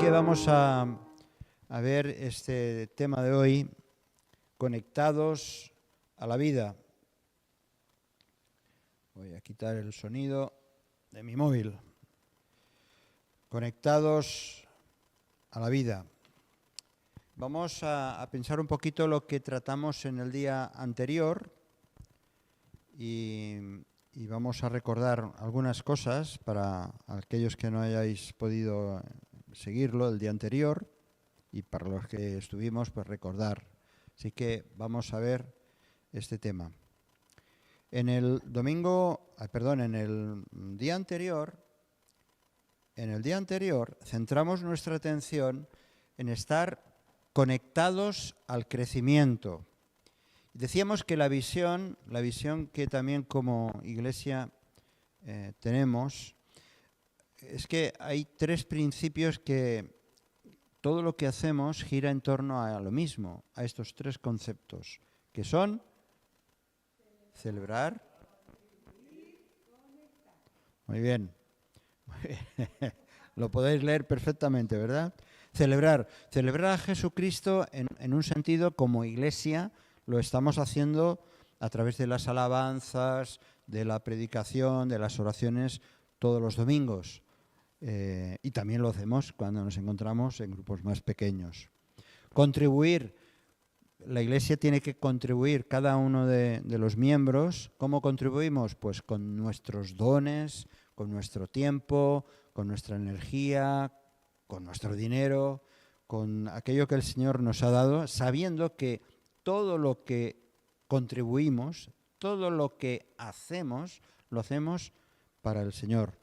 que vamos a ver este tema de hoy, conectados a la vida. Voy a quitar el sonido de mi móvil. Conectados a la vida. Vamos a pensar un poquito lo que tratamos en el día anterior y vamos a recordar algunas cosas para aquellos que no hayáis podido seguirlo el día anterior y para los que estuvimos, pues recordar. Así que vamos a ver este tema. En el día anterior centramos nuestra atención en estar conectados al crecimiento. Decíamos que la visión que también como Iglesia tenemos, es que hay tres principios que todo lo que hacemos gira en torno a lo mismo, a estos tres conceptos, que son celebrar. Muy bien. Lo podéis leer perfectamente, ¿verdad? Celebrar a Jesucristo en un sentido como Iglesia lo estamos haciendo a través de las alabanzas, de la predicación, de las oraciones todos los domingos. Y también lo hacemos cuando nos encontramos en grupos más pequeños. Contribuir. La Iglesia tiene que contribuir, cada uno de los miembros. ¿Cómo contribuimos? Pues con nuestros dones, con nuestro tiempo, con nuestra energía, con nuestro dinero, con aquello que el Señor nos ha dado, sabiendo que todo lo que contribuimos, todo lo que hacemos, lo hacemos para el Señor,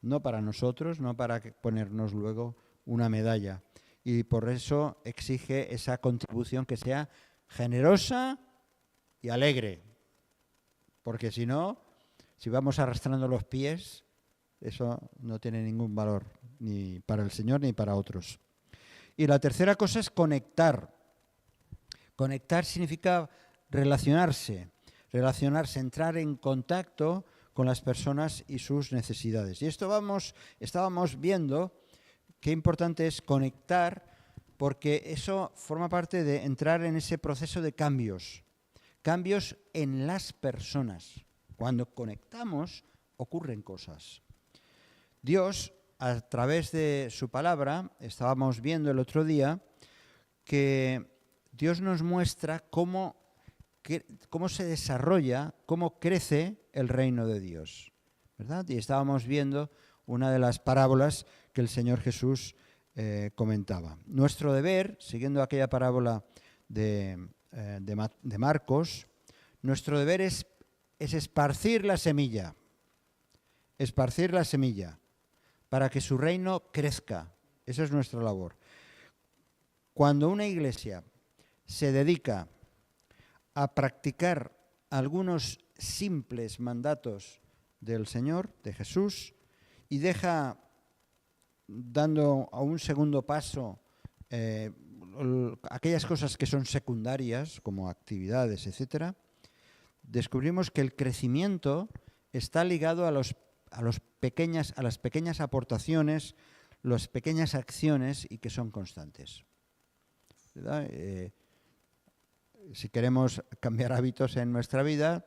no para nosotros, no para ponernos luego una medalla. Y por eso exige esa contribución que sea generosa y alegre. Porque si no, si vamos arrastrando los pies, eso no tiene ningún valor, ni para el Señor ni para otros. Y la tercera cosa es conectar. Conectar significa relacionarse, entrar en contacto con las personas y sus necesidades. Y esto estábamos viendo qué importante es conectar, porque eso forma parte de entrar en ese proceso de cambios en las personas. Cuando conectamos, ocurren cosas. Dios, a través de su palabra, estábamos viendo el otro día que Dios nos muestra cómo se desarrolla, cómo crece el reino de Dios, ¿verdad? Y estábamos viendo una de las parábolas que el Señor Jesús comentaba. Nuestro deber, siguiendo aquella parábola de Marcos, nuestro deber es esparcir la semilla para que su reino crezca. Esa es nuestra labor. Cuando una iglesia se dedica a practicar algunos simples mandatos del Señor, de Jesús, y deja, dando a un segundo paso, aquellas cosas que son secundarias, como actividades, etcétera, descubrimos que el crecimiento está ligado a las pequeñas aportaciones, las pequeñas acciones, y que son constantes, ¿verdad? Si queremos cambiar hábitos en nuestra vida,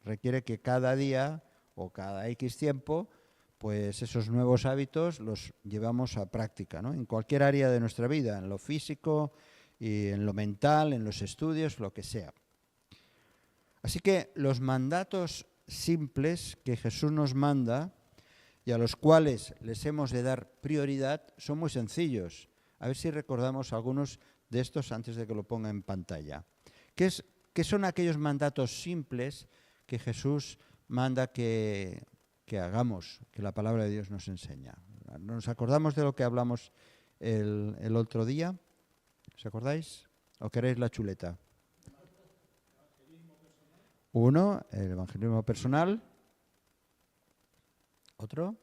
requiere que cada día o cada X tiempo, pues esos nuevos hábitos los llevamos a práctica, ¿no? En cualquier área de nuestra vida, en lo físico, y en lo mental, en los estudios, lo que sea. Así que los mandatos simples que Jesús nos manda y a los cuales les hemos de dar prioridad son muy sencillos. A ver si recordamos algunos de estos antes de que lo ponga en pantalla. ¿Qué son aquellos mandatos simples que Jesús manda que hagamos, que la palabra de Dios nos enseña? ¿Nos acordamos de lo que hablamos el otro día? ¿Os acordáis? ¿O queréis la chuleta? Uno, el evangelismo personal. ¿Otro?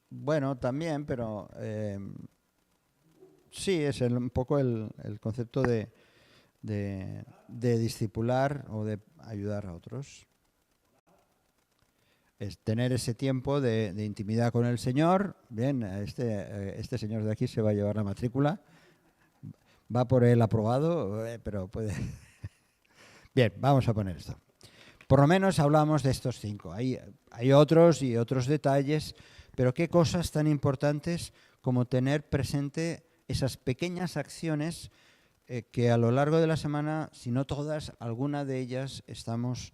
Bueno, también, pero sí, es un poco el concepto de discipular o de ayudar a otros. es tener ese tiempo de intimidad con el Señor. Bien, este señor de aquí se va a llevar la matrícula. Va por él aprobado, pero puede... Bien, vamos a poner esto. Por lo menos hablamos de estos 5. Hay otros y otros detalles, pero qué cosas tan importantes como tener presente esas pequeñas acciones que a lo largo de la semana, si no todas, alguna de ellas estamos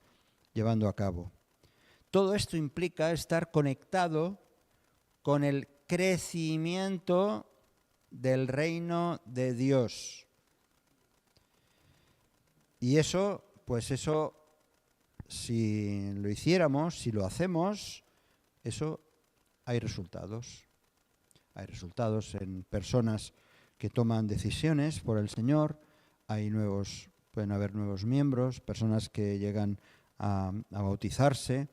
llevando a cabo. Todo esto implica estar conectado con el crecimiento del reino de Dios. Y eso, si lo hiciéramos, si lo hacemos, eso hay resultados. Hay resultados en personas que toman decisiones por el Señor, pueden haber nuevos miembros, personas que llegan a bautizarse,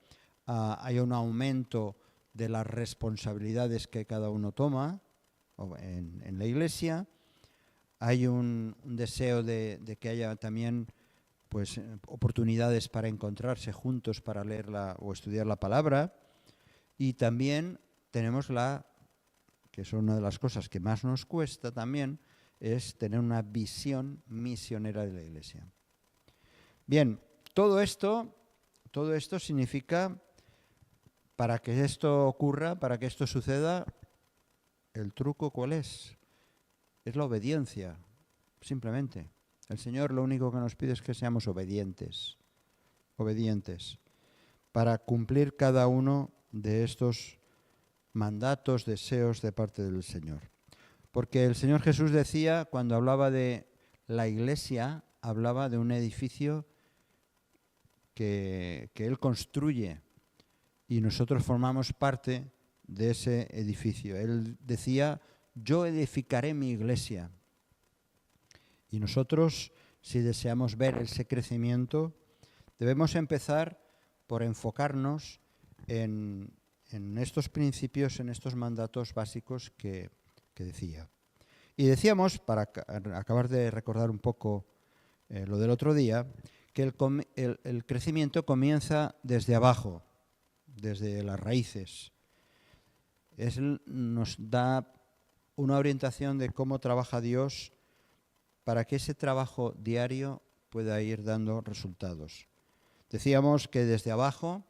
hay un aumento de las responsabilidades que cada uno toma en la Iglesia, hay un deseo de que haya también oportunidades para encontrarse juntos para leer o estudiar la palabra, y también tenemos que es una de las cosas que más nos cuesta también, es tener una visión misionera de la Iglesia. Bien, todo esto significa, para que esto ocurra, para que esto suceda, ¿el truco cuál es? Es la obediencia, simplemente. El Señor lo único que nos pide es que seamos obedientes, para cumplir cada uno de estos mandatos, deseos de parte del Señor. Porque el Señor Jesús decía, cuando hablaba de la Iglesia, hablaba de un edificio que Él construye y nosotros formamos parte de ese edificio. Él decía, yo edificaré mi iglesia. Y nosotros, si deseamos ver ese crecimiento, debemos empezar por enfocarnos en estos principios, en estos mandatos básicos que decía. Y decíamos, para acabar de recordar un poco lo del otro día, que el crecimiento comienza desde abajo, desde las raíces. Nos da una orientación de cómo trabaja Dios para que ese trabajo diario pueda ir dando resultados. Decíamos que desde abajo,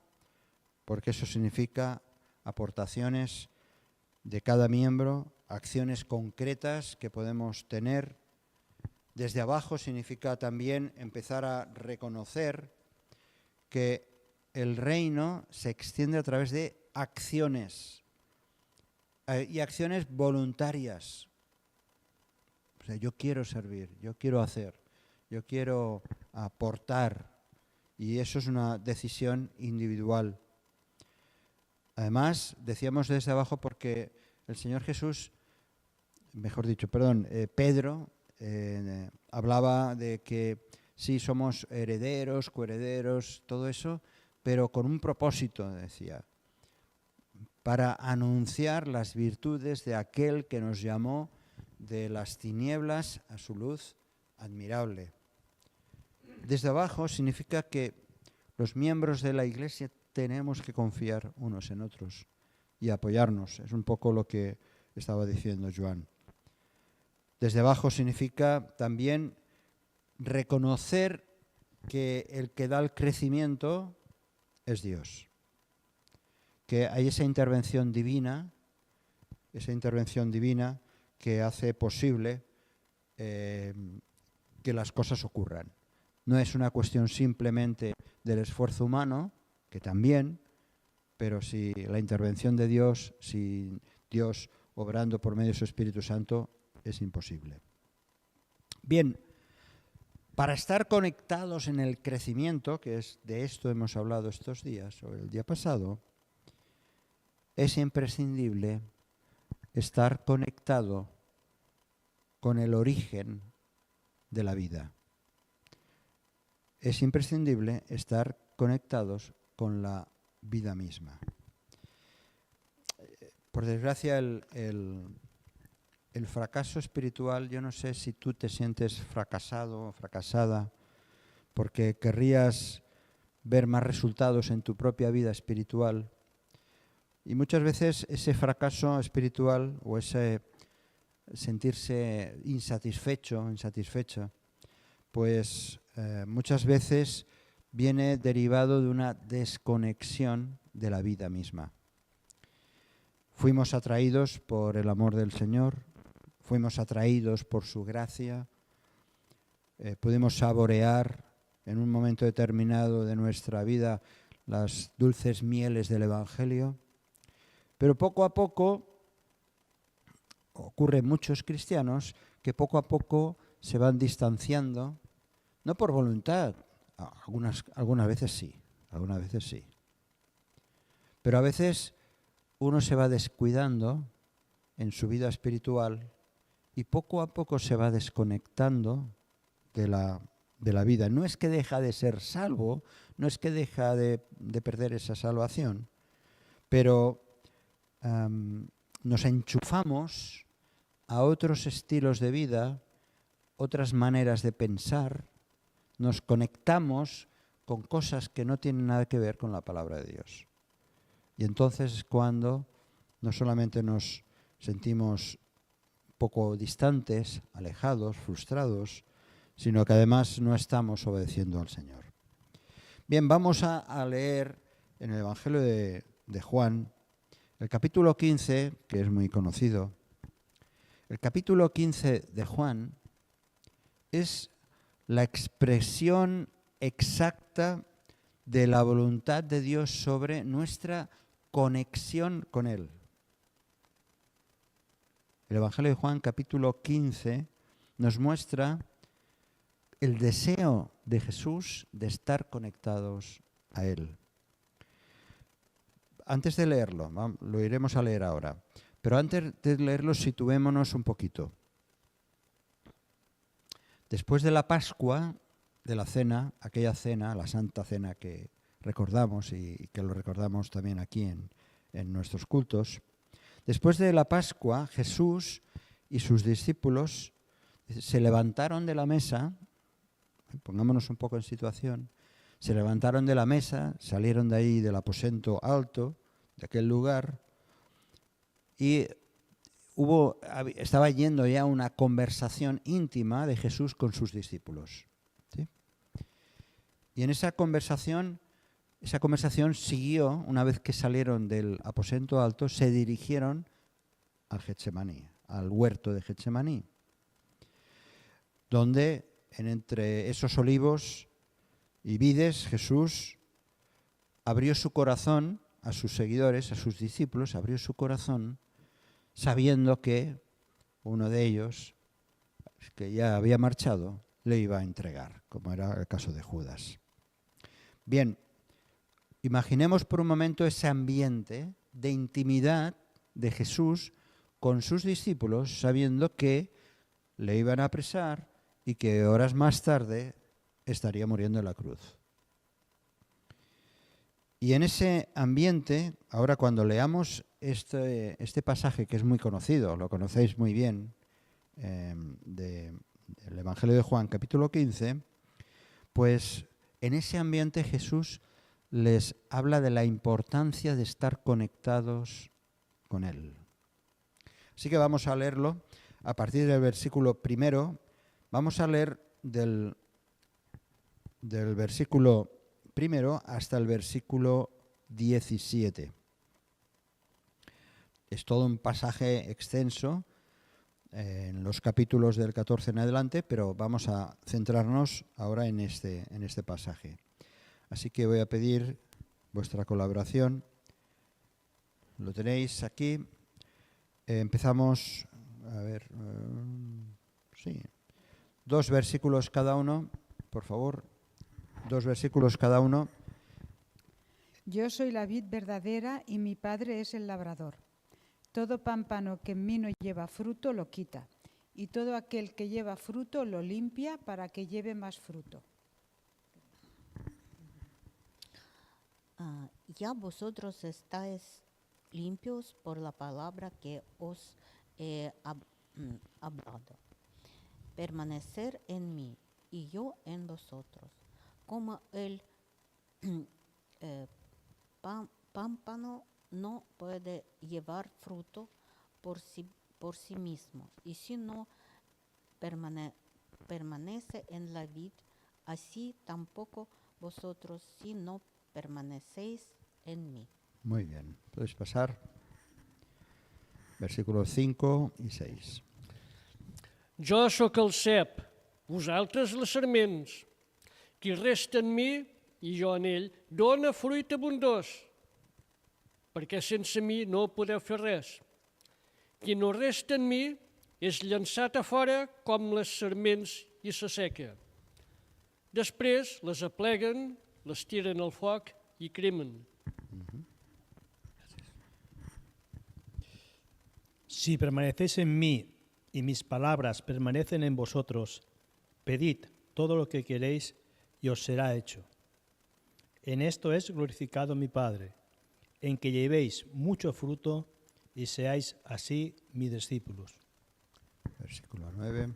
porque eso significa aportaciones de cada miembro, acciones concretas que podemos tener. Desde abajo significa también empezar a reconocer que el reino se extiende a través de acciones y acciones voluntarias. O sea, yo quiero servir, yo quiero hacer, yo quiero aportar, y eso es una decisión individual. Además, decíamos desde abajo porque el Señor Jesús, Pedro hablaba de que sí somos herederos, coherederos, todo eso, pero con un propósito, decía, para anunciar las virtudes de aquel que nos llamó de las tinieblas a su luz admirable. Desde abajo significa que los miembros de la Iglesia tenemos que confiar unos en otros y apoyarnos. Es un poco lo que estaba diciendo Joan. Desde abajo significa también reconocer que el que da el crecimiento es Dios. Que hay esa intervención divina que hace posible que las cosas ocurran. No es una cuestión simplemente del esfuerzo humano, que también, pero si la intervención de Dios, si Dios obrando por medio de su Espíritu Santo, es imposible. Bien, para estar conectados en el crecimiento, que es de esto hemos hablado estos días o el día pasado, es imprescindible estar conectado con el origen de la vida. Es imprescindible estar conectados con la vida misma. Por desgracia, el fracaso espiritual, yo no sé si tú te sientes fracasado o fracasada porque querrías ver más resultados en tu propia vida espiritual, Y muchas veces ese fracaso espiritual o ese sentirse insatisfecha, pues muchas veces viene derivado de una desconexión de la vida misma. Fuimos atraídos por el amor del Señor, fuimos atraídos por su gracia, pudimos saborear en un momento determinado de nuestra vida las dulces mieles del Evangelio, pero poco a poco ocurre en muchos cristianos que poco a poco se van distanciando, no por voluntad, algunas veces sí, pero a veces uno se va descuidando en su vida espiritual y poco a poco se va desconectando de la vida. No es que deja de ser salvo, no es que deja de perder esa salvación, pero nos enchufamos a otros estilos de vida, otras maneras de pensar, nos conectamos con cosas que no tienen nada que ver con la palabra de Dios. Y entonces es cuando no solamente nos sentimos poco distantes, alejados, frustrados, sino que además no estamos obedeciendo al Señor. Bien, vamos a leer en el Evangelio de Juan, el capítulo 15, que es muy conocido. El capítulo 15 de Juan es la expresión exacta de la voluntad de Dios sobre nuestra conexión con Él. El Evangelio de Juan, capítulo 15, nos muestra el deseo de Jesús de estar conectados a Él. Antes de leerlo, lo iremos a leer ahora, pero antes de leerlo situémonos un poquito. Después de la Pascua, de la cena, aquella cena, la Santa Cena que recordamos y que lo recordamos también aquí en nuestros cultos, después de la Pascua, Jesús y sus discípulos se levantaron de la mesa, pongámonos un poco en situación, se levantaron de la mesa, salieron de ahí del aposento alto, de aquel lugar, y estaba yendo ya una conversación íntima de Jesús con sus discípulos. ¿Sí? Y en esa conversación siguió, una vez que salieron del aposento alto, se dirigieron al Getsemaní, al huerto de Getsemaní, donde entre esos olivos y vides Jesús abrió su corazón a sus seguidores, a sus discípulos, abrió su corazón sabiendo que uno de ellos, que ya había marchado, le iba a entregar, como era el caso de Judas. Bien, imaginemos por un momento ese ambiente de intimidad de Jesús con sus discípulos, sabiendo que le iban a apresar y que horas más tarde estaría muriendo en la cruz. Y en ese ambiente, ahora cuando leamos este pasaje que es muy conocido, lo conocéis muy bien, del Evangelio de Juan, capítulo 15, pues en ese ambiente Jesús les habla de la importancia de estar conectados con Él. Así que vamos a leerlo a partir del versículo primero. Vamos a leer del versículo primero hasta el versículo 17. Es todo un pasaje extenso en los capítulos del 14 en adelante, pero vamos a centrarnos ahora en este pasaje. Así que voy a pedir vuestra colaboración. Lo tenéis aquí. Empezamos, a ver, sí, 2 versículos cada uno, por favor. 2 versículos cada uno. Yo soy la vid verdadera y mi Padre es el labrador. Todo pámpano que en mí no lleva fruto lo quita, y todo aquel que lleva fruto lo limpia para que lleve más fruto. Ya vosotros estáis limpios por la palabra que os he hablado. Permanecer en mí y yo en vosotros. Como el pámpano no puede llevar fruto por sí mismo, y si no permanece en la vid, así tampoco vosotros si no permanecéis en mí. Muy bien, podéis pasar. Versículos 5 y 6. Jo sóc el cep, vosaltres les sarments. Qui resta en mi i jo en ell, dona fruit abundós, perquè sense mi no podeu fer res. Qui no resta en mi és llançat a fora com les sarments i s'asseca. Després les apleguen, les tiren al foc i cremen. Si permanecéis en mí y mis palabras permanecen en vosotros, pedid todo lo que queréis y os será hecho. En esto es glorificado mi Padre, en que llevéis mucho fruto y seáis así mis discípulos. Versículo 9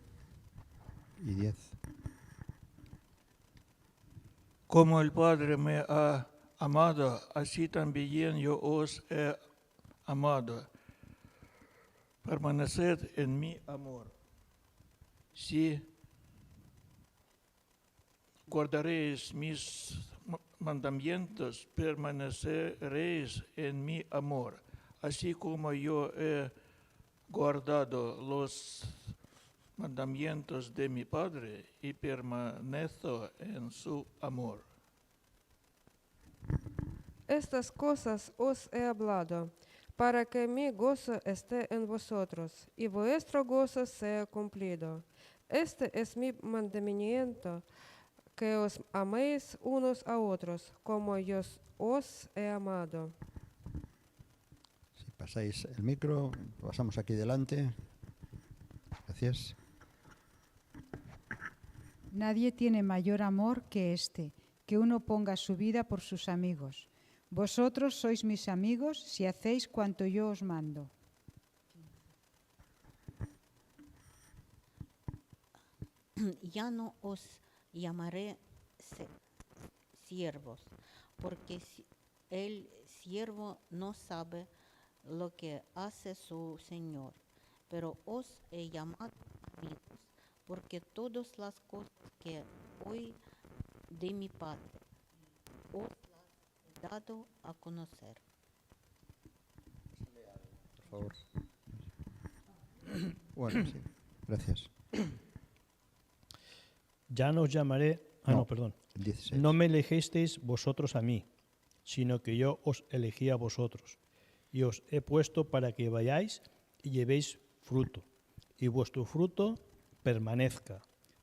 y 10. Como el Padre me ha amado, así también yo os he amado. Permaneced en mi amor. Si guardaréis mis mandamientos, permaneceréis en mi amor, así como yo he guardado los mandamientos de mi Padre y permanezco en su amor. Estas cosas os he hablado, para que mi gozo esté en vosotros y vuestro gozo sea cumplido. Este es mi mandamiento, que os améis unos a otros, como yo os he amado. Si pasáis el micro, pasamos aquí delante. Gracias. Nadie tiene mayor amor que este, que uno ponga su vida por sus amigos. Vosotros sois mis amigos si hacéis cuanto yo os mando. Ya no os llamaré siervos, porque el siervo no sabe lo que hace su Señor, pero os he llamado amigos, porque todas las cosas que oí de mi Padre os las he dado a conocer. Por favor. Bueno, sí. Gracias. Ya no os llamaré... No. perdón. El 16. No me elegisteis vosotros a mí, sino que yo os elegí a vosotros, y os he puesto para que vayáis y llevéis fruto, y vuestro fruto permanezca,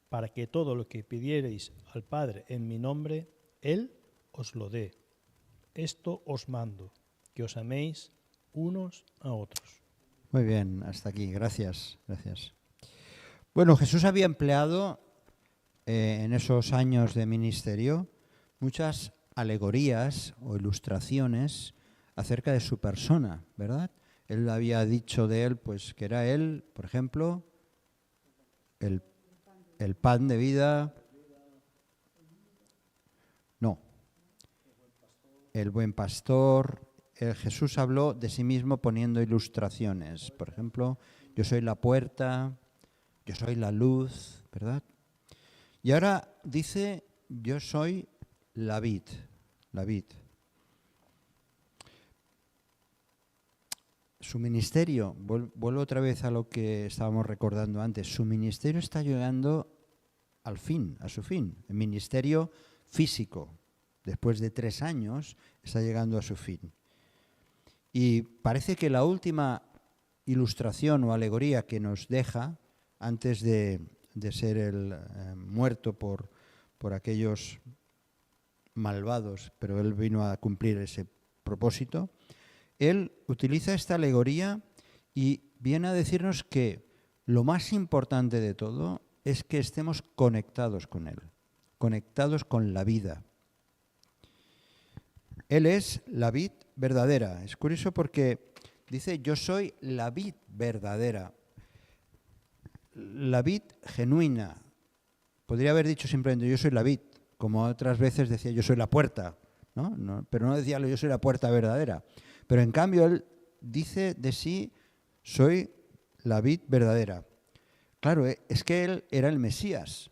para que todo lo que pidiereis al Padre en mi nombre, Él os lo dé. Esto os mando, que os améis unos a otros. Muy bien, hasta aquí. Gracias. Gracias. Bueno, Jesús había empleado en esos años de ministerio muchas alegorías o ilustraciones acerca de su persona, ¿verdad? Él había dicho de él, pues, que era él, por ejemplo, el pan de vida. No. El buen pastor. Jesús habló de sí mismo poniendo ilustraciones. Por ejemplo, yo soy la puerta, yo soy la luz, ¿verdad? Y ahora dice, yo soy la vid, la vid. Su ministerio, vuelvo otra vez a lo que estábamos recordando antes, su ministerio está llegando al fin, a su fin. El ministerio físico, después de 3 años, está llegando a su fin. Y parece que la última ilustración o alegoría que nos deja, antes de ser el muerto por aquellos malvados, pero él vino a cumplir ese propósito, él utiliza esta alegoría y viene a decirnos que lo más importante de todo es que estemos conectados con él, conectados con la vida. Él es la vid verdadera. Es curioso porque dice, yo soy la vid verdadera. La vid genuina. Podría haber dicho simplemente, yo soy la vid, como otras veces decía, yo soy la puerta, ¿no? Pero no decía, yo soy la puerta verdadera. Pero en cambio él dice de sí, soy la vid verdadera. Claro, es que él era el Mesías.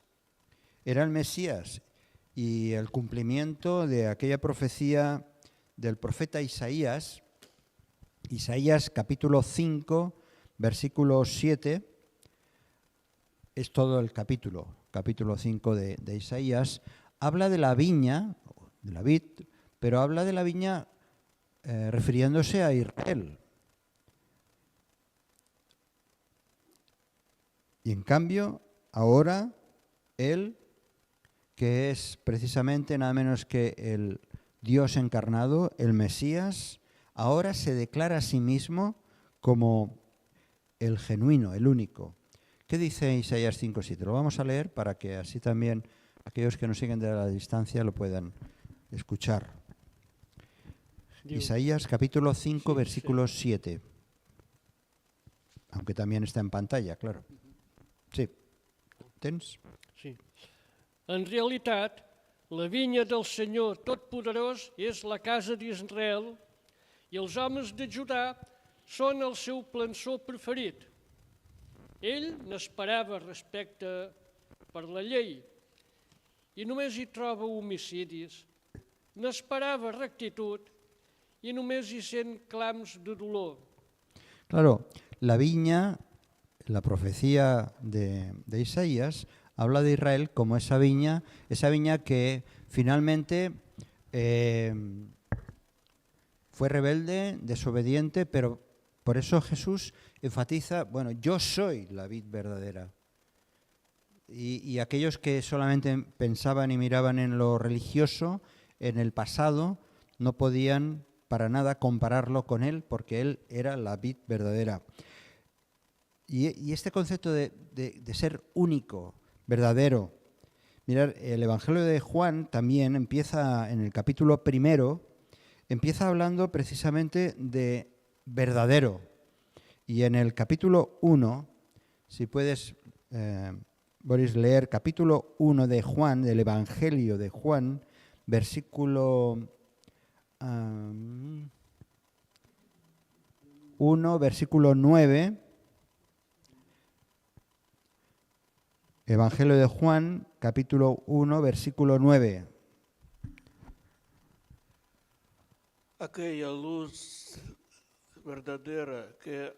Era el Mesías. Y el cumplimiento de aquella profecía del profeta Isaías, Isaías capítulo 5, versículo 7, es todo el capítulo 5 de Isaías, habla de la viña, de la vid, pero habla de la viña refiriéndose a Israel. Y en cambio, ahora él, que es precisamente nada menos que el Dios encarnado, el Mesías, ahora se declara a sí mismo como el genuino, el único. ¿Qué dice Isaías 5:7? Lo vamos a leer para que así también aquellos que nos siguen de la distancia lo puedan escuchar. Isaías capítulo 5, versículo 7. Aunque también está en pantalla, claro. Sí. Tens? Sí. En realitat, la vinya del Senyor Totpoderós és la casa d'Israel i els homes de Judà són el seu plançó preferit. Ell n'esperava respecte per la llei i només hi troba homicidis, n'esperava rectitud i només hi sent clams de dolor. Claro, la viña, la profecía de Isaías, habla de Israel como esa viña que finalmente fue rebelde, desobediente, pero por eso Jesús enfatiza, bueno, yo soy la vid verdadera. Y aquellos que solamente pensaban y miraban en lo religioso, en el pasado, no podían para nada compararlo con él, porque él era la vid verdadera. Y este concepto de ser único, verdadero. Mirad, el Evangelio de Juan también empieza en el capítulo 1, empieza hablando precisamente de verdadero. Y en el capítulo 1, si puedes, Boris, leer capítulo 1 de Juan, del Evangelio de Juan, versículo 1, versículo 9. Evangelio de Juan, capítulo 1, versículo 9. Aquella luz verdadera que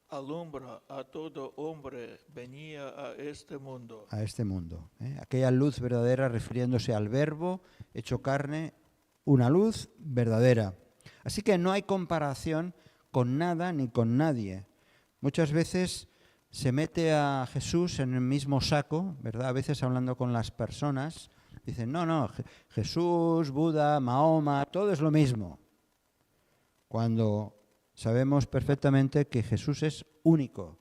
alumbra a todo hombre venía a este mundo. A este mundo. Aquella luz verdadera refiriéndose al Verbo hecho carne, una luz verdadera. Así que no hay comparación con nada ni con nadie. Muchas veces se mete a Jesús en el mismo saco, ¿verdad? A veces hablando con las personas, dicen, no, Jesús, Buda, Mahoma, todo es lo mismo. Cuando sabemos perfectamente que Jesús es único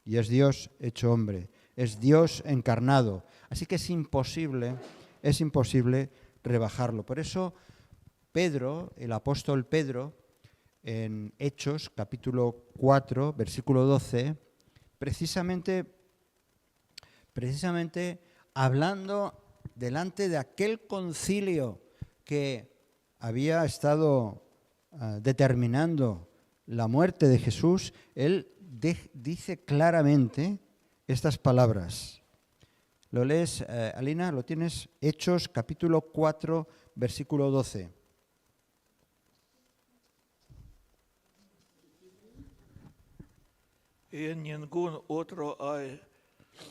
y es Dios hecho hombre, es Dios encarnado. Así que es imposible rebajarlo. Por eso Pedro, el apóstol Pedro, en Hechos, capítulo 4, versículo 12, precisamente hablando delante de aquel concilio que había estado determinando la muerte de Jesús, él dice claramente estas palabras. ¿Lo lees, Alina? ¿Lo tienes? Hechos, capítulo 4, versículo 12. Y en ningún otro hay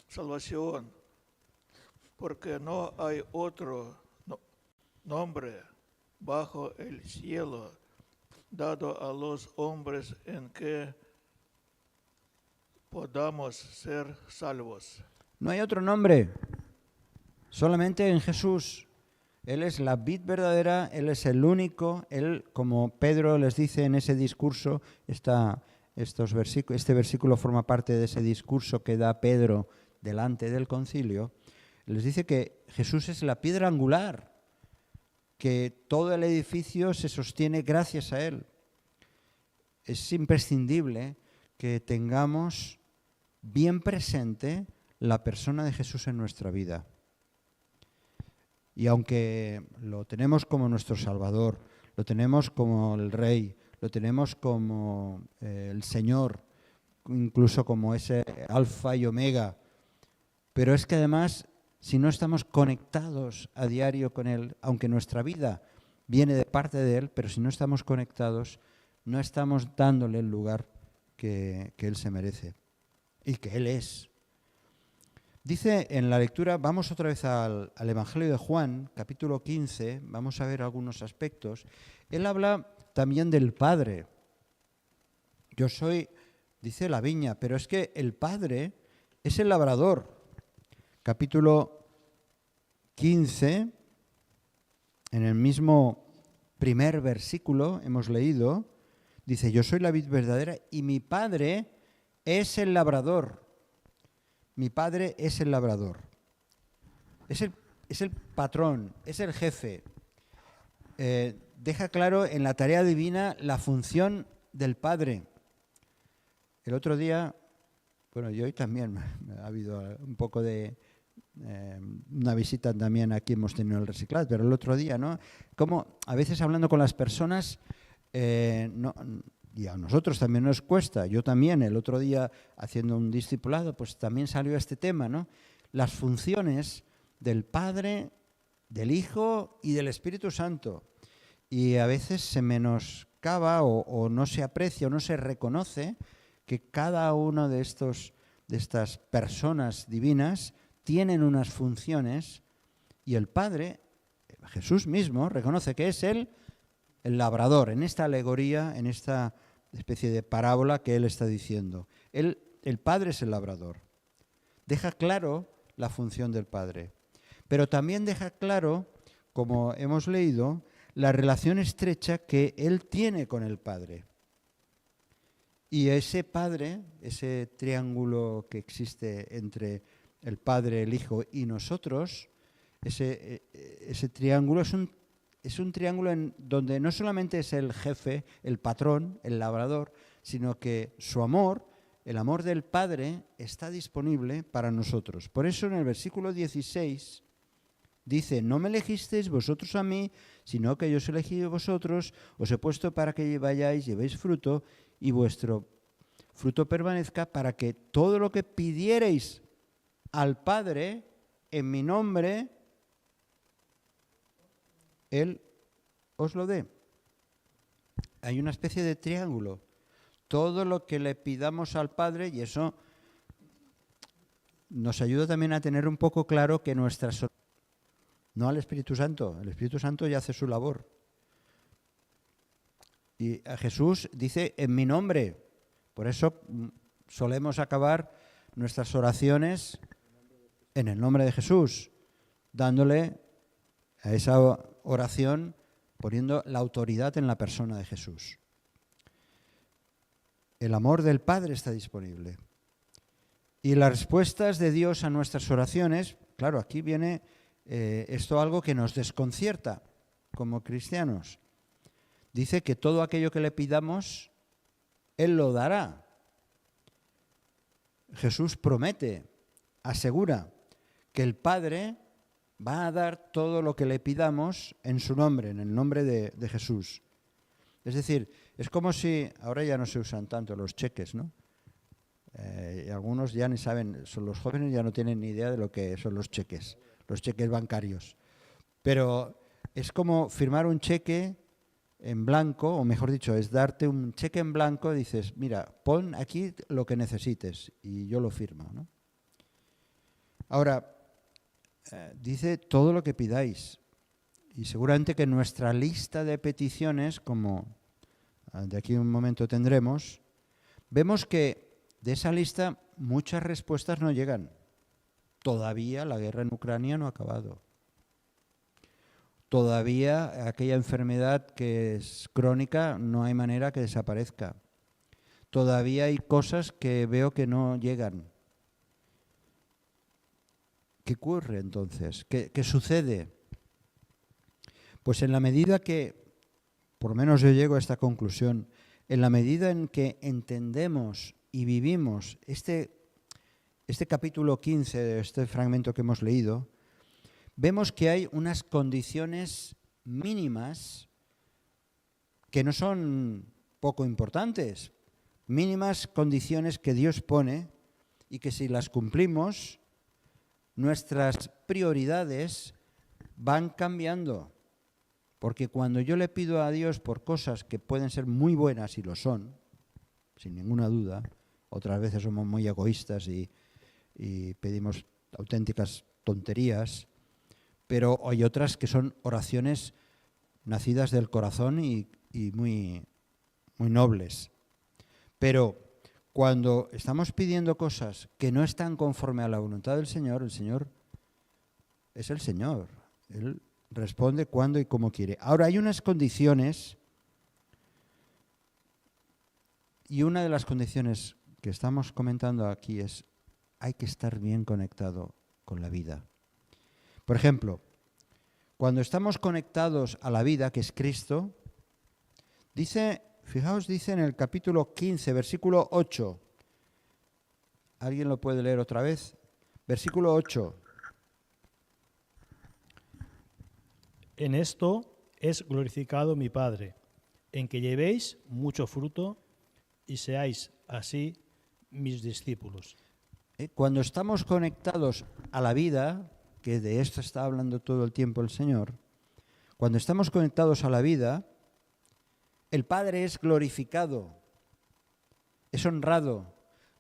salvación, porque no hay otro nombre bajo el cielo dado a los hombres en que podamos ser salvos. No hay otro nombre, solamente en Jesús. Él es la vid verdadera, Él es el único. Él, como Pedro les dice en ese discurso, este versículo forma parte de ese discurso que da Pedro delante del concilio. Les dice que Jesús es la piedra angular, que todo el edificio se sostiene gracias a Él. Es imprescindible que tengamos bien presente la persona de Jesús en nuestra vida. Y aunque lo tenemos como nuestro Salvador, lo tenemos como el Rey, lo tenemos como el Señor, incluso como ese alfa y omega. Pero es que además, si no estamos conectados a diario con Él, aunque nuestra vida viene de parte de Él, pero si no estamos conectados, no estamos dándole el lugar que Él se merece y que Él es. Dice en la lectura, vamos otra vez al Evangelio de Juan, capítulo 15, vamos a ver algunos aspectos. Él habla también del Padre. Yo soy, dice, la viña, pero es que el Padre es el labrador. Capítulo 15, en el mismo primer versículo hemos leído, dice, yo soy la vid verdadera y mi Padre es el labrador. Mi Padre es el labrador. Es el patrón, es el jefe. Deja claro en la tarea divina la función del Padre. El otro día, bueno, y hoy también ha habido un poco de una visita también aquí hemos tenido el reciclado, pero el otro día, ¿no? Como a veces hablando con las personas, y a nosotros también nos cuesta, yo también el otro día haciendo un discipulado, pues también salió este tema, ¿no? Las funciones del Padre, del Hijo y del Espíritu Santo. Y a veces se menoscaba o no se aprecia o no se reconoce que cada uno de estas personas divinas tienen unas funciones y el Padre, Jesús mismo, reconoce que es Él el labrador, en esta alegoría, en esta especie de parábola que Él está diciendo. El Padre es el labrador. Deja claro la función del Padre, pero también deja claro, como hemos leído, la relación estrecha que Él tiene con el Padre. Y ese Padre, ese triángulo que existe entre el Padre, el Hijo y nosotros, ese triángulo es un triángulo en donde no solamente es el jefe, el patrón, el labrador, sino que su amor, el amor del Padre, está disponible para nosotros. Por eso en el versículo 16 dice, no me elegisteis vosotros a mí, sino que yo os elegí a vosotros, os he puesto para que vayáis, llevéis fruto y vuestro fruto permanezca, para que todo lo que pidiereis al Padre en mi nombre, Él os lo dé. Hay una especie de triángulo. Todo lo que le pidamos al Padre, y eso nos ayuda también a tener un poco claro que no al Espíritu Santo, el Espíritu Santo ya hace su labor. Y a Jesús dice en mi nombre. Por eso solemos acabar nuestras oraciones en el nombre de Jesús, dándole a esa oración, poniendo la autoridad en la persona de Jesús. El amor del Padre está disponible. Y las respuestas de Dios a nuestras oraciones, claro, aquí viene esto algo que nos desconcierta como cristianos. Dice que todo aquello que le pidamos, Él lo dará. Jesús promete, asegura que el Padre va a dar todo lo que le pidamos en su nombre, en el nombre de Jesús. Es decir, es como si, ahora ya no se usan tanto los cheques, ¿no? Y algunos ya ni saben, los jóvenes ya no tienen ni idea de lo que son los cheques bancarios. Pero es como firmar un cheque en blanco, o mejor dicho, es darte un cheque en blanco, dices, mira, pon aquí lo que necesites y yo lo firmo, ¿no? Ahora, dice todo lo que pidáis. Y seguramente que nuestra lista de peticiones, como de aquí a un momento tendremos, vemos que de esa lista muchas respuestas no llegan. Todavía la guerra en Ucrania no ha acabado. Todavía aquella enfermedad que es crónica no hay manera que desaparezca. Todavía hay cosas que veo que no llegan. ¿Qué ocurre entonces? ¿Qué sucede? Pues en la medida que, por lo menos yo llego a esta conclusión, en la medida en que entendemos y vivimos este capítulo 15 de este fragmento que hemos leído, vemos que hay unas condiciones mínimas que no son poco importantes, mínimas condiciones que Dios pone y que si las cumplimos, nuestras prioridades van cambiando. Porque cuando yo le pido a Dios por cosas que pueden ser muy buenas y lo son, sin ninguna duda, otras veces somos muy egoístas y pedimos auténticas tonterías, pero hay otras que son oraciones nacidas del corazón y muy, muy nobles. Pero cuando estamos pidiendo cosas que no están conforme a la voluntad del Señor, el Señor es el Señor. Él responde cuando y como quiere. Ahora, hay unas condiciones, y una de las condiciones que estamos comentando aquí es: hay que estar bien conectado con la vida. Por ejemplo, cuando estamos conectados a la vida, que es Cristo, dice, fijaos, dice en el capítulo 15, versículo 8. ¿Alguien lo puede leer otra vez? Versículo 8. En esto es glorificado mi Padre, en que llevéis mucho fruto y seáis así mis discípulos. Cuando estamos conectados a la vida, que de esto está hablando todo el tiempo el Señor, cuando estamos conectados a la vida, el Padre es glorificado, es honrado,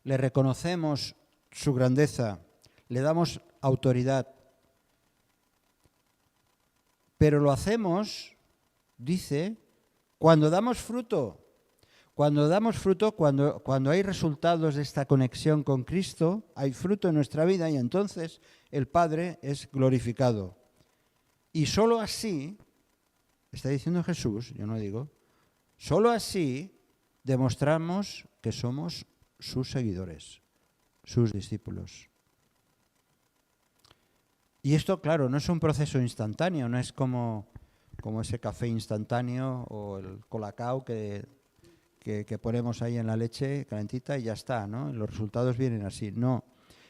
le reconocemos su grandeza, le damos autoridad. Pero lo hacemos, dice, cuando damos fruto. Cuando damos fruto, cuando hay resultados de esta conexión con Cristo, hay fruto en nuestra vida y entonces el Padre es glorificado. Y solo así, está diciendo Jesús, yo no digo, solo así demostramos que somos sus seguidores, sus discípulos. Y esto, claro, no es un proceso instantáneo, no es como ese café instantáneo o el colacao que ponemos ahí en la leche calentita y ya está, ¿no? Los resultados vienen así. No,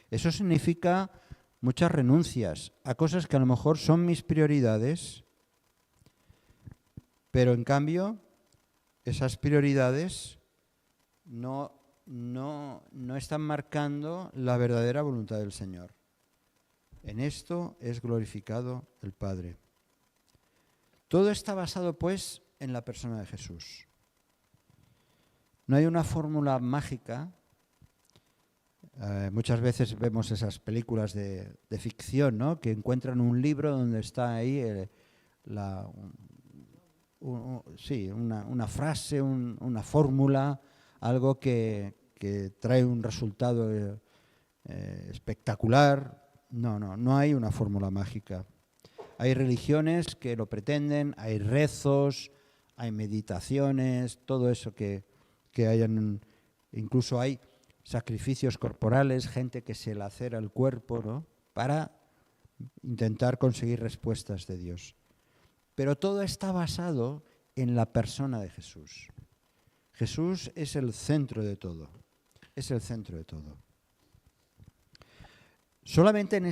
eso significa muchas renuncias a cosas que a lo mejor son mis prioridades, pero en cambio esas prioridades no están marcando la verdadera voluntad del Señor. En esto es glorificado el Padre. Todo está basado, pues, en la persona de Jesús. No hay una fórmula mágica. Muchas veces vemos esas películas de ficción, ¿no? Que encuentran un libro donde está ahí una frase, una fórmula, algo que trae un resultado espectacular. No hay una fórmula mágica. Hay religiones que lo pretenden, hay rezos, hay meditaciones, todo eso que hayan, incluso hay sacrificios corporales, gente que se lacera el cuerpo, ¿no? Para intentar conseguir respuestas de Dios. Pero todo está basado en la persona de Jesús. Jesús es el centro de todo. Es el centro de todo. Solamente en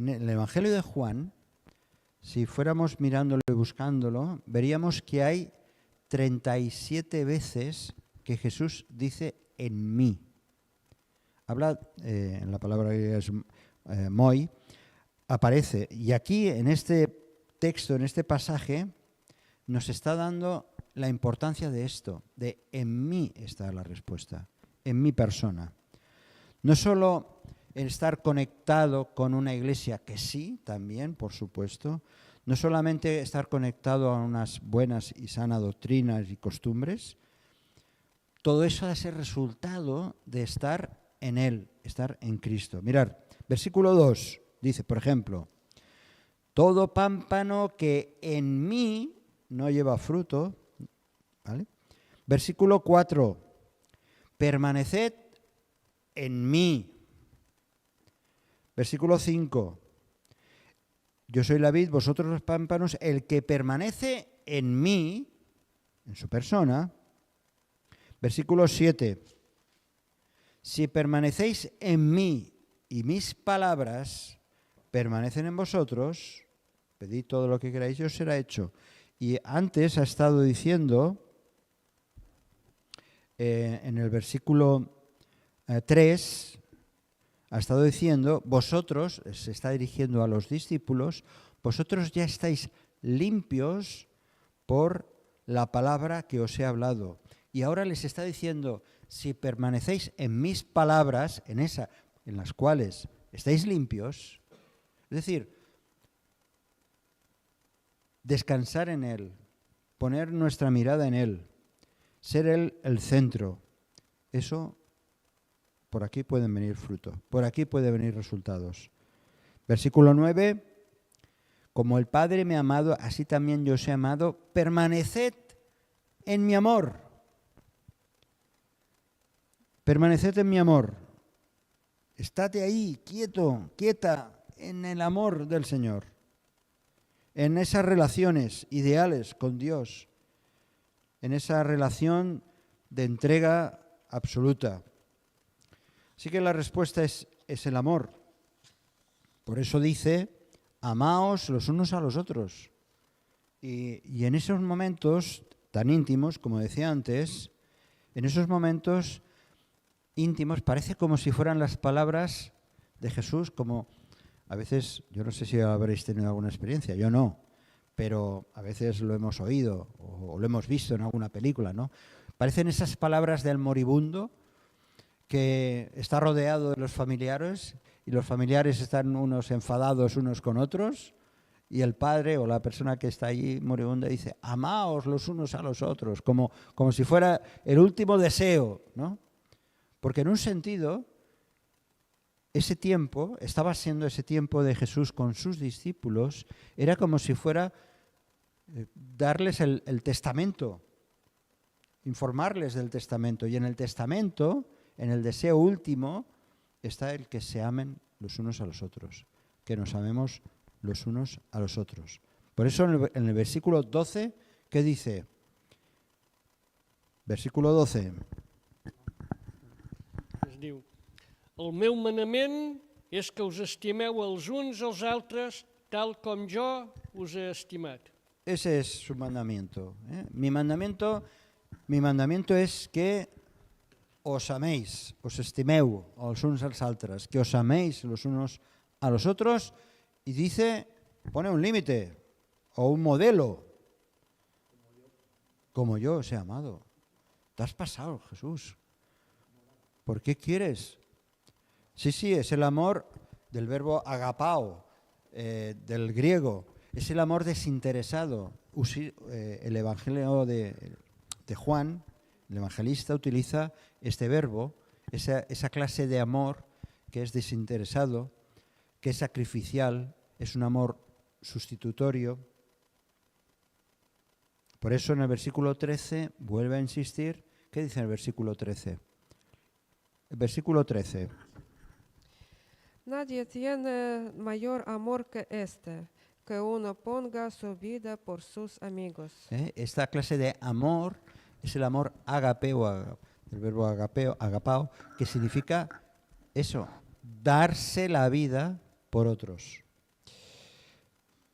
el Evangelio de Juan, si fuéramos mirándolo y buscándolo, veríamos que hay 37 veces que Jesús dice en mí. Habla, en la palabra griega es moi, aparece. Y aquí, en este texto, en este pasaje, nos está dando la importancia de esto, de en mí está la respuesta, en mi persona. No solo el estar conectado con una iglesia, que sí, también, por supuesto, no solamente estar conectado a unas buenas y sanas doctrinas y costumbres, todo eso ha de ser resultado de estar en Él, estar en Cristo. Mirad, versículo 2 dice, por ejemplo, todo pámpano que en mí no lleva fruto, ¿vale? Versículo 4, permaneced en mí. Versículo 5, yo soy la vid, vosotros los pámpanos, el que permanece en mí, en su persona. Versículo 7, si permanecéis en mí y mis palabras permanecen en vosotros, pedid todo lo que queráis y os será hecho. Y antes ha estado diciendo, en el versículo 3, ha estado diciendo, vosotros, se está dirigiendo a los discípulos, vosotros ya estáis limpios por la palabra que os he hablado. Y ahora les está diciendo, si permanecéis en mis palabras, en las cuales estáis limpios, es decir, descansar en Él, poner nuestra mirada en Él, ser Él el centro, eso, por aquí pueden venir fruto, por aquí pueden venir resultados. Versículo 9, como el Padre me ha amado, así también yo os he amado, permaneced en mi amor. Permaneced en mi amor. Estate ahí, quieto, quieta, en el amor del Señor. En esas relaciones ideales con Dios. En esa relación de entrega absoluta. Así que la respuesta es el amor. Por eso dice, amaos los unos a los otros. Y en esos momentos tan íntimos, como decía antes, en esos momentos íntimos, parece como si fueran las palabras de Jesús, como a veces, yo no sé si habréis tenido alguna experiencia, yo no, pero a veces lo hemos oído o lo hemos visto en alguna película, ¿no? Parecen esas palabras del moribundo que está rodeado de los familiares y los familiares están unos enfadados unos con otros y el padre o la persona que está allí moribunda dice, amaos los unos a los otros, como si fuera el último deseo, ¿no? Porque en un sentido, ese tiempo, estaba siendo ese tiempo de Jesús con sus discípulos, era como si fuera darles el testamento, informarles del testamento. Y en el testamento, en el deseo último, está el que se amen los unos a los otros, que nos amemos los unos a los otros. Por eso en el versículo 12, ¿qué dice? Versículo 12. Es diu, el meu manament és que us estimeu els uns als altres tal com jo us he estimat. Ese es su mandamiento. Mi mandamiento es que os améis, os estimeu els uns als altres, que os améis los unos a los otros, y dice, pone un límite o un modelo, como yo os he amado. Te has pasado, Jesús. ¿Por qué quieres? Sí, es el amor del verbo agapao, del griego. Es el amor desinteresado. El Evangelio de Juan, el evangelista, utiliza este verbo, esa clase de amor que es desinteresado, que es sacrificial, es un amor sustitutorio. Por eso en el versículo 13 vuelve a insistir. ¿Qué dice en el versículo 13? El versículo 13. Nadie tiene mayor amor que este, que uno ponga su vida por sus amigos. Esta clase de amor es el amor agapeo, el verbo agapao, que significa eso, darse la vida por otros.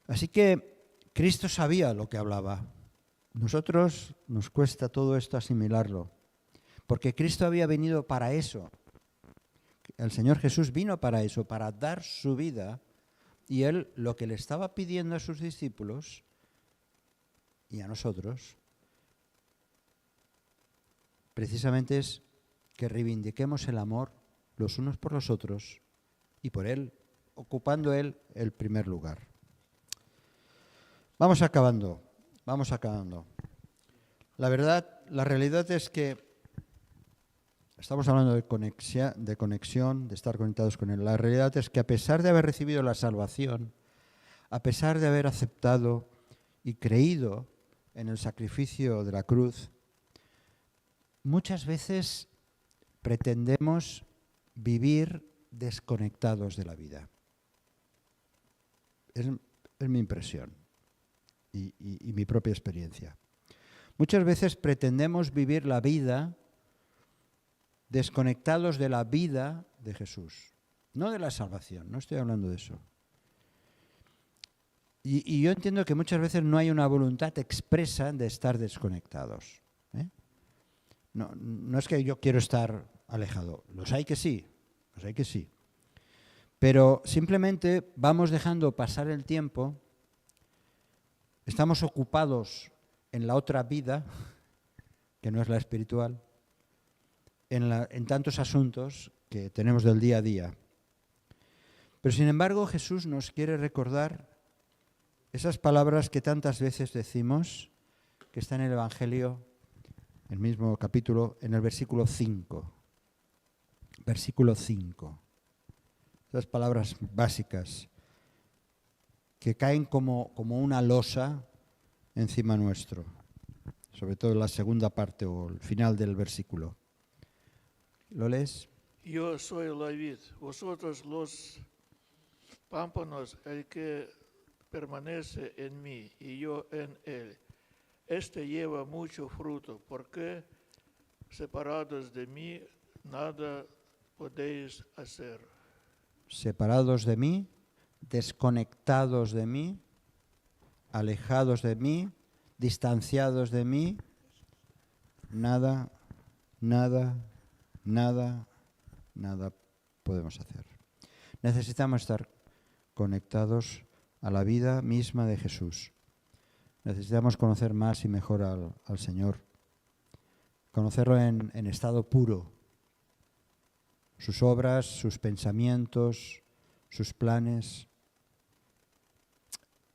Así que Cristo sabía lo que hablaba. Nosotros nos cuesta todo esto asimilarlo, porque Cristo había venido para eso. El Señor Jesús vino para eso, para dar su vida, y Él lo que le estaba pidiendo a sus discípulos y a nosotros, precisamente es que reivindiquemos el amor los unos por los otros y por Él, ocupando Él el primer lugar. Vamos acabando. La realidad es que estamos hablando de conexión, de estar conectados con Él. La realidad es que a pesar de haber recibido la salvación, a pesar de haber aceptado y creído en el sacrificio de la cruz, muchas veces pretendemos vivir desconectados de la vida. Es mi impresión y mi propia experiencia. Muchas veces pretendemos vivir la vida desconectados de la vida de Jesús, no de la salvación, no estoy hablando de eso. Y yo entiendo que muchas veces no hay una voluntad expresa de estar desconectados. No es que yo quiero estar alejado. Los hay que sí. Pero simplemente vamos dejando pasar el tiempo, estamos ocupados en la otra vida, que no es la espiritual, en tantos asuntos que tenemos del día a día. Pero sin embargo Jesús nos quiere recordar esas palabras que tantas veces decimos, que está en el Evangelio, el mismo capítulo, en el versículo 5. Versículo 5. Esas palabras básicas que caen como una losa encima nuestro, sobre todo en la segunda parte o el final del versículo. ¿Lo lees? Yo soy la vid, vosotros los pámpanos, el que permanece en mí y yo en él. Este lleva mucho fruto, porque separados de mí nada podéis hacer. Separados de mí, desconectados de mí, alejados de mí, distanciados de mí, nada podemos hacer. Necesitamos estar conectados a la vida misma de Jesús. Necesitamos conocer más y mejor al Señor, conocerlo en estado puro, sus obras, sus pensamientos, sus planes.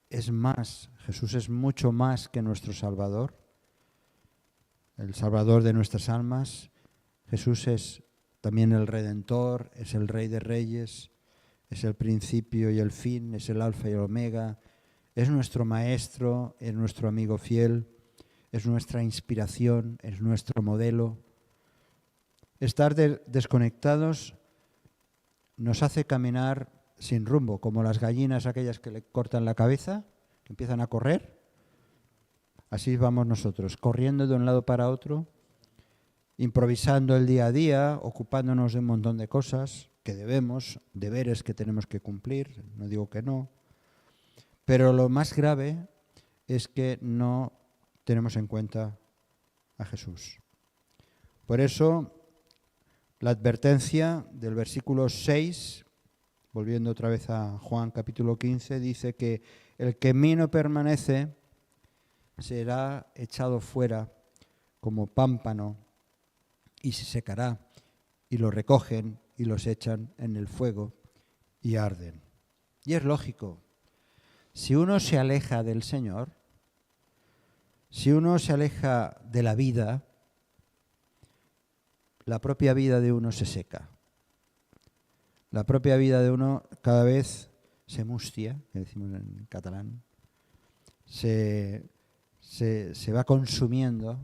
Es más, Jesús es mucho más que nuestro Salvador, el Salvador de nuestras almas. Jesús es también el Redentor, es el Rey de Reyes, es el principio y el fin, es el Alfa y el Omega, es nuestro Maestro, es nuestro amigo fiel, es nuestra inspiración, es nuestro modelo. Estar desconectados nos hace caminar sin rumbo, como las gallinas aquellas que le cortan la cabeza, que empiezan a correr. Así vamos nosotros, corriendo de un lado para otro, improvisando el día a día, ocupándonos de un montón de cosas que debemos, deberes que tenemos que cumplir, no digo que no. Pero lo más grave es que no tenemos en cuenta a Jesús. Por eso, la advertencia del versículo 6, volviendo otra vez a Juan capítulo 15, dice que el que en mí no permanece será echado fuera como pámpano y se secará, y lo recogen y los echan en el fuego y arden. Y es lógico, si uno se aleja del Señor, si uno se aleja de la vida, la propia vida de uno se seca. La propia vida de uno cada vez se mustia, que decimos en catalán, se va consumiendo,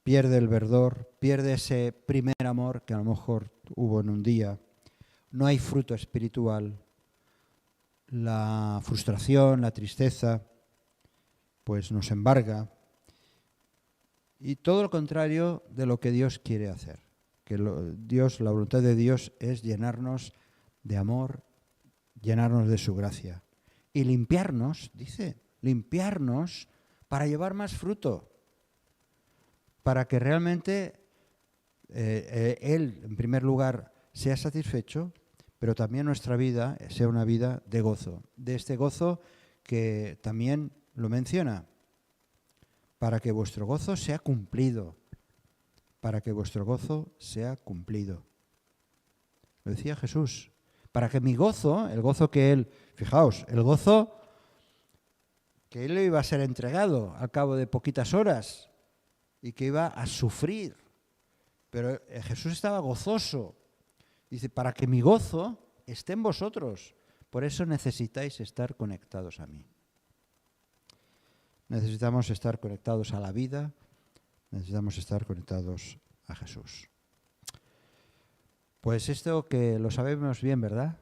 pierde el verdor, pierde ese primer amor que a lo mejor hubo en un día, no hay fruto espiritual, la frustración, la tristeza, pues nos embarga, y todo lo contrario de lo que Dios quiere hacer. Que la voluntad de Dios es llenarnos de amor, llenarnos de su gracia y limpiarnos, dice, limpiarnos para llevar más fruto, para que realmente Él, en primer lugar, sea satisfecho, pero también nuestra vida sea una vida de gozo, de este gozo que también lo menciona, para que vuestro gozo sea cumplido, para que vuestro gozo sea cumplido. Lo decía Jesús, para que mi gozo, el gozo que Él, fijaos, el gozo que Él iba a ser entregado al cabo de poquitas horas y que iba a sufrir, pero Jesús estaba gozoso. Dice, para que mi gozo esté en vosotros, por eso necesitáis estar conectados a mí. Necesitamos estar conectados a la vida, necesitamos estar conectados a Jesús. Pues esto que lo sabemos bien, ¿verdad?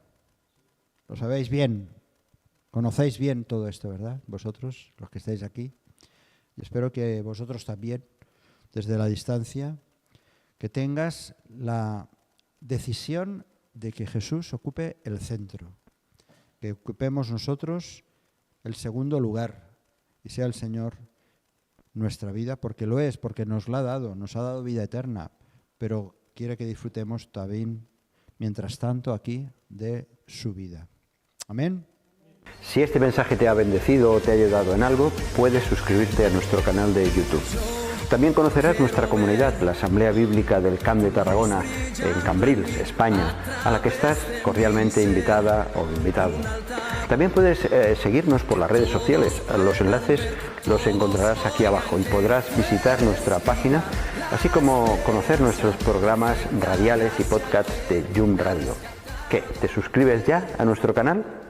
Lo sabéis bien, conocéis bien todo esto, ¿verdad? Vosotros, los que estáis aquí. Y espero que vosotros también, desde la distancia, que tengas la decisión de que Jesús ocupe el centro, que ocupemos nosotros el segundo lugar y sea el Señor nuestra vida, porque lo es, porque nos la ha dado, nos ha dado vida eterna, pero quiere que disfrutemos también, mientras tanto, aquí de su vida. Amén. Si este mensaje te ha bendecido o te ha ayudado en algo, puedes suscribirte a nuestro canal de YouTube. También conocerás nuestra comunidad, la Asamblea Bíblica del Camp de Tarragona, en Cambrils, España, a la que estás cordialmente invitada o invitado. También puedes seguirnos por las redes sociales. Los enlaces los encontrarás aquí abajo y podrás visitar nuestra página, así como conocer nuestros programas radiales y podcasts de Yum Radio. ¿Qué? ¿Te suscribes ya a nuestro canal?